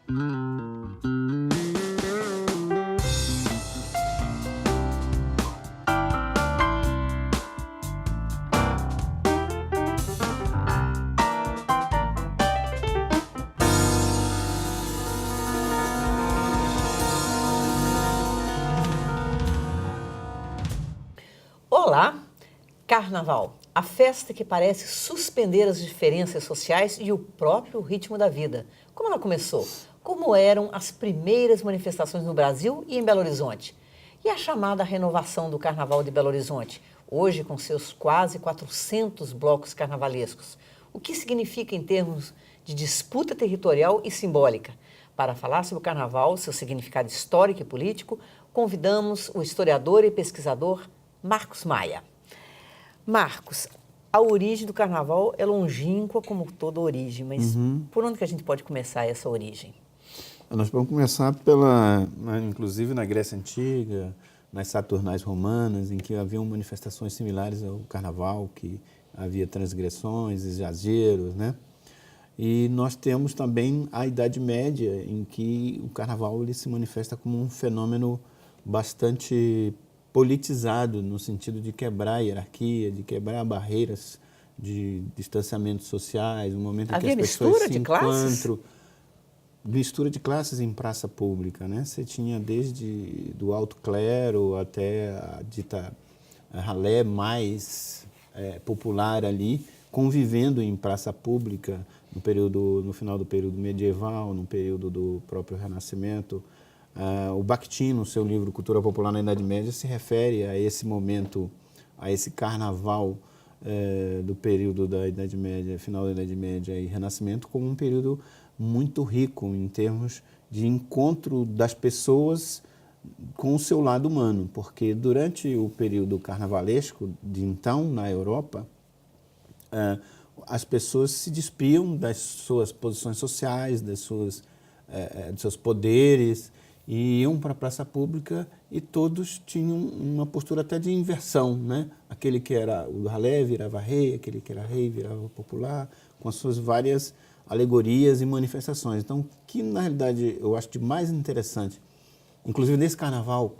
Olá! Carnaval, a festa que parece suspender as diferenças sociais e o próprio ritmo da vida. Como ela começou? Como eram as primeiras manifestações no Brasil e em Belo Horizonte? E a chamada renovação do Carnaval de Belo Horizonte, hoje com seus quase 400 blocos carnavalescos. O que significa em termos de disputa territorial e simbólica? Para falar sobre o Carnaval, seu significado histórico e político, convidamos o historiador e pesquisador Marcos Maia. Marcos, a origem do Carnaval é longínqua como toda origem, mas por onde que a gente pode começar essa origem? Nós vamos começar inclusive na Grécia Antiga, nas Saturnais romanas, em que haviam manifestações similares ao Carnaval, que havia transgressões, exageros, né? E nós temos também a Idade Média, em que o Carnaval ele se manifesta como um fenômeno bastante politizado, no sentido de quebrar a hierarquia, de quebrar barreiras de distanciamentos sociais, um momento em que as pessoas se encontram. Mistura de classes em praça pública, né? Você tinha desde do alto clero até a dita ralé mais popular ali, convivendo em praça pública no final do período medieval, no período do próprio Renascimento. O Bakhtin, no seu livro Cultura Popular na Idade Média, se refere a esse momento, a esse carnaval do período da Idade Média, final da Idade Média e Renascimento, como um período muito rico em termos de encontro das pessoas com o seu lado humano, porque durante o período carnavalesco de então, na Europa, as pessoas se despiam das suas posições sociais, dos seus poderes, e iam para a praça pública e todos tinham uma postura até de inversão, né? Aquele que era o ralé virava rei, aquele que era rei virava popular, com as suas várias alegorias e manifestações. Então, o que na realidade eu acho de mais interessante, inclusive nesse carnaval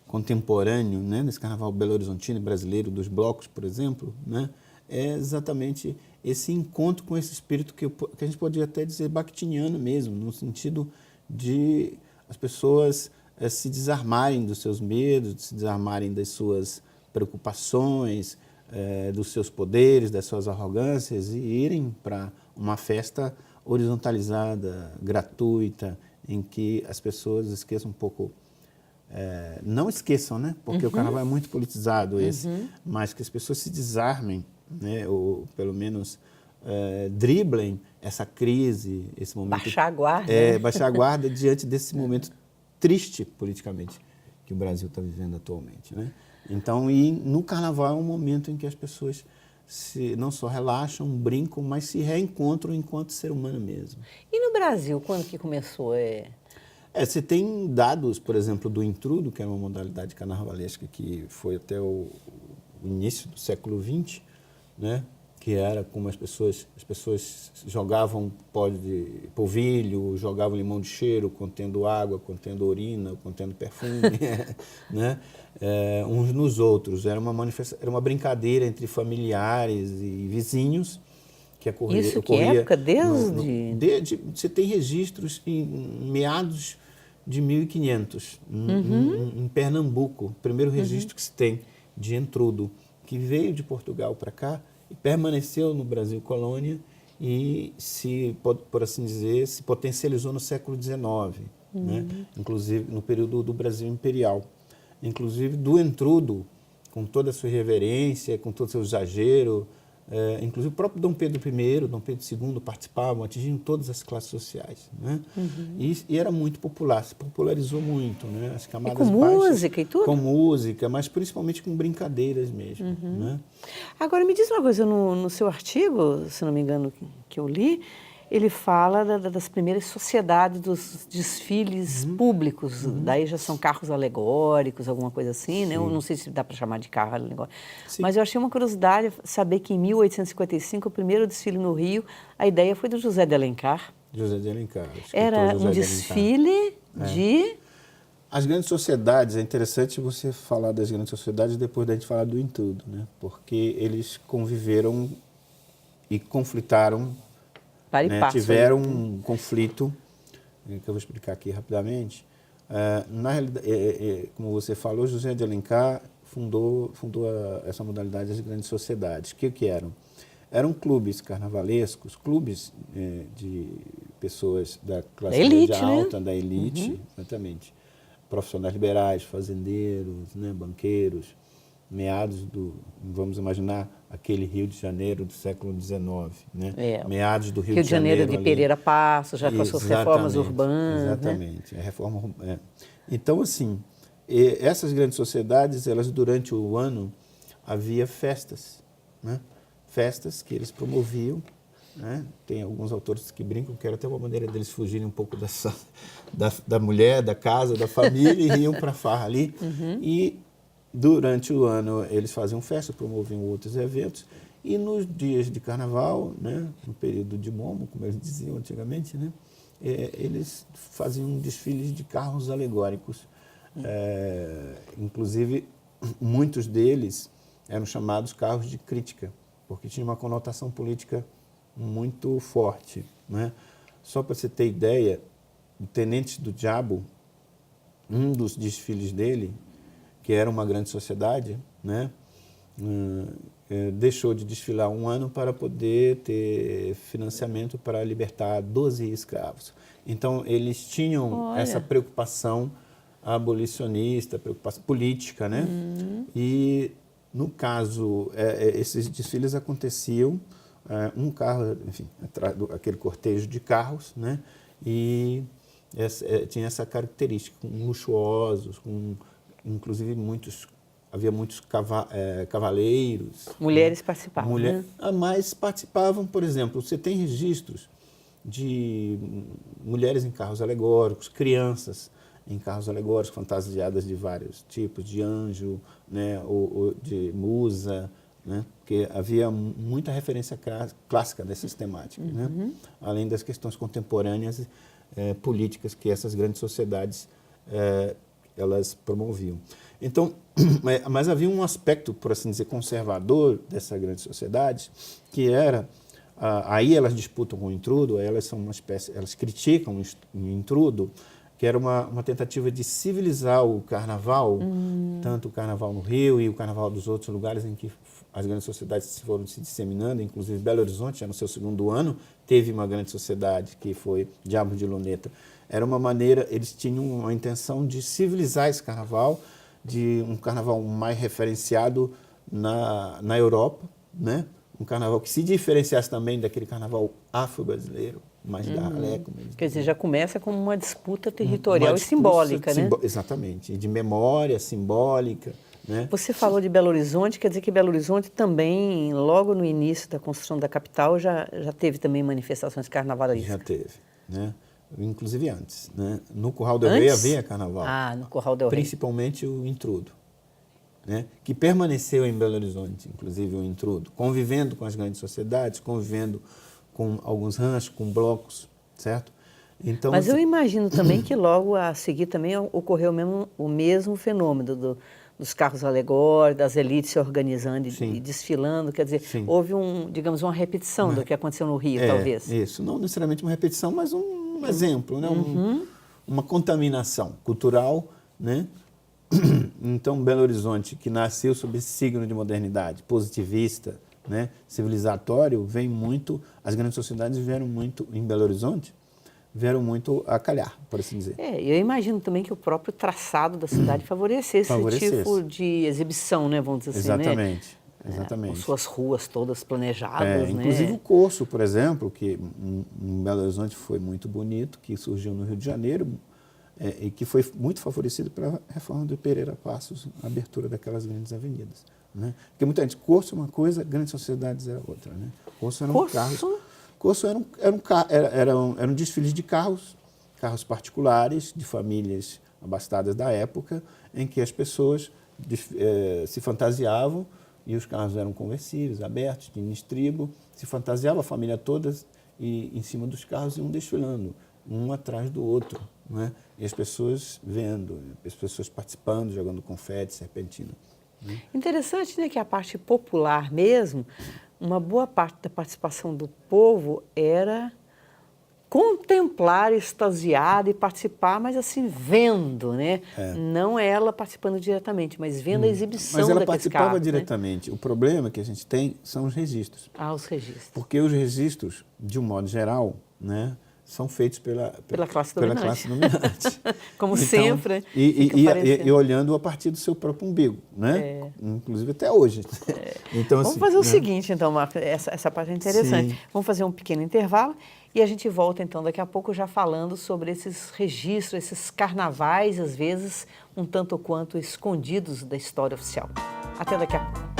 contemporâneo, né? Nesse carnaval belo-horizontino brasileiro, dos blocos, por exemplo, né? É exatamente esse encontro com esse espírito que a gente poderia até dizer bakhtiniano mesmo, no sentido de as pessoas se desarmarem dos seus medos, se desarmarem das suas preocupações, dos seus poderes, das suas arrogâncias e irem para uma festa horizontalizada, gratuita, em que as pessoas esqueçam um pouco, não esqueçam, né? Porque o carnaval é muito politizado mas que as pessoas se desarmem, né? Ou pelo menos driblem essa crise, esse momento... Baixar a guarda. Baixar a guarda diante desse momento triste politicamente que o Brasil está vivendo atualmente, né? Então, e no Carnaval é um momento em que as pessoas não só relaxam, brincam, mas se reencontram enquanto ser humano mesmo. E no Brasil, quando que começou? Você tem dados, por exemplo, do intrudo, que é uma modalidade carnavalesca que foi até o início do século XX, né? Que era como as pessoas jogavam pó de polvilho, jogavam limão de cheiro, contendo água, contendo urina, contendo perfume, né? Uns nos outros. Era uma brincadeira entre familiares e vizinhos que ocorria. Isso que época? Você tem registros em meados de 1500, em Pernambuco, o primeiro registro que se tem de intrudo, que veio de Portugal para cá, e permaneceu no Brasil colônia e por assim dizer, se potencializou no século XIX, né? Inclusive no período do Brasil imperial. Inclusive do intrudo, com toda a sua irreverência, com todo o seu exagero, inclusive o próprio Dom Pedro I, Dom Pedro II participavam, atingindo todas as classes sociais, né? E era muito popular, se popularizou muito, né? As camadas baixas, música e tudo? Com música, mas principalmente com brincadeiras mesmo, né? Agora, me diz uma coisa, no seu artigo, se não me engano, que eu li, ele fala das primeiras sociedades dos desfiles públicos, daí já são carros alegóricos, alguma coisa assim, né? Eu não sei se dá para chamar de carro alegórico, mas eu achei uma curiosidade saber que em 1855, o primeiro desfile no Rio, a ideia foi do José de Alencar. José de Alencar. Era um desfile de... As grandes sociedades, é interessante você falar das grandes sociedades depois da gente falar do intrudo, né? Porque eles conviveram e conflitaram, né? Tiveram um conflito, que eu vou explicar aqui rapidamente. Na realidade, como você falou, José de Alencar fundou essa modalidade das grandes sociedades. O que eram? Eram clubes carnavalescos, clubes de pessoas da classe média alta, né? Da elite, exatamente. Profissionais liberais, fazendeiros, né? Banqueiros, meados vamos imaginar, aquele Rio de Janeiro do século XIX, né? Meados do Rio de Janeiro de Pereira Passos, já com as suas reformas urbanas. Exatamente, né? Então, assim, essas grandes sociedades, elas durante o ano, havia festas, né? Festas que eles promoviam, né? Tem alguns autores que brincam que era até uma maneira deles fugirem um pouco da mulher, da casa, da família e iam para a farra ali. E durante o ano eles faziam festa, promoviam outros eventos. E nos dias de carnaval, né? No período de momo, como eles diziam antigamente, né? Eles faziam desfiles de carros alegóricos. Inclusive, muitos deles eram chamados carros de crítica, porque tinha uma conotação política muito forte, né? Só para você ter ideia, o Tenente do Diabo, um dos desfiles dele, que era uma grande sociedade, né? Deixou de desfilar um ano para poder ter financiamento para libertar 12 escravos. Então, eles tinham essa preocupação abolicionista, preocupação política, né? E, no caso, esses desfiles aconteciam, um carro, enfim, aquele cortejo de carros, né? E tinha essa característica, luxuosos, inclusive havia muitos cavaleiros. Mulheres participavam, né? Mas participavam, por exemplo, você tem registros de mulheres em carros alegóricos, crianças em carros alegóricos, fantasiadas de vários tipos, de anjo, né, ou de musa, né, porque havia muita referência clássica dessas temáticas, né, além das questões contemporâneas políticas que essas grandes sociedades elas promoviam. Então, mas havia um aspecto, por assim dizer, conservador dessa grande sociedade, que era, aí elas disputam com o intrudo, aí elas são uma espécie, elas criticam o intrudo, que era uma tentativa de civilizar o carnaval, tanto o carnaval no Rio e o carnaval dos outros lugares em que as grandes sociedades foram se disseminando, inclusive Belo Horizonte, já no seu segundo ano, teve uma grande sociedade que foi Diabo de Luneta. Era uma maneira, eles tinham uma intenção de civilizar esse carnaval, de um carnaval mais referenciado na Europa, né? Um carnaval que se diferenciasse também daquele carnaval afro-brasileiro, mais da Aleco mesmo. Quer dizer, já começa como uma disputa territorial e simbólica, né? Exatamente, de memória simbólica, né? Você falou de Belo Horizonte, quer dizer que Belo Horizonte também, logo no início da construção da capital, já teve também manifestações carnavalescas? Já teve, né? Inclusive antes, né? No Curral del Rei havia carnaval. No Curral del Rei. Principalmente o intrudo, né? Que permaneceu em Belo Horizonte, inclusive o intrudo, convivendo com as grandes sociedades, convivendo com alguns ranchos, com blocos, certo? Então, mas eu imagino também que logo a seguir também ocorreu o mesmo fenômeno dos carros alegóricos, das elites se organizando e desfilando, quer dizer, houve digamos, uma repetição do que aconteceu no Rio, talvez. Isso, não necessariamente uma repetição, mas um exemplo, né? Uma contaminação cultural, né? Então, Belo Horizonte, que nasceu sob esse signo de modernidade, positivista, né? Civilizatório, as grandes sociedades vieram muito em Belo Horizonte, vieram muito a calhar, por assim dizer. Eu imagino também que o próprio traçado da cidade favorecesse esse tipo de exibição, né, vamos dizer assim, né? Exatamente. Com suas ruas todas planejadas, né? Inclusive o Corso, por exemplo, que em Belo Horizonte foi muito bonito, que surgiu no Rio de Janeiro e que foi muito favorecido pela reforma do Pereira Passos, a abertura daquelas grandes avenidas, né? Porque muita gente, Corso é uma coisa, grandes sociedades era outra, né? Corso eram carros. Corso eram desfiles de carros particulares, de famílias abastadas da época, em que as pessoas se fantasiavam e os carros eram conversíveis, abertos, tinham estribo, se fantasiava a família toda e em cima dos carros iam desfilando, um atrás do outro, né? E as pessoas vendo, as pessoas participando, jogando confete, serpentina. Né? Interessante, né, que a parte popular mesmo, uma boa parte da participação do povo era contemplar, extasiar e participar, mas assim, vendo, né? Não ela participando diretamente, mas vendo a exibição Mas ela daqueles participava carros, né? diretamente. O problema que a gente tem são os registros. Ah, os registros. Porque os registros, de um modo geral, né, são feitos pela classe pela dominante. classe dominante. Como Então, sempre. E olhando a partir do seu próprio umbigo, né? Inclusive até hoje. Então, Vamos assim, fazer o né? seguinte, então, Marco, essa parte é interessante. Sim. Vamos fazer um pequeno intervalo e a gente volta, então, daqui a pouco já falando sobre esses registros, esses carnavais, às vezes, um tanto quanto escondidos da história oficial. Até daqui a pouco.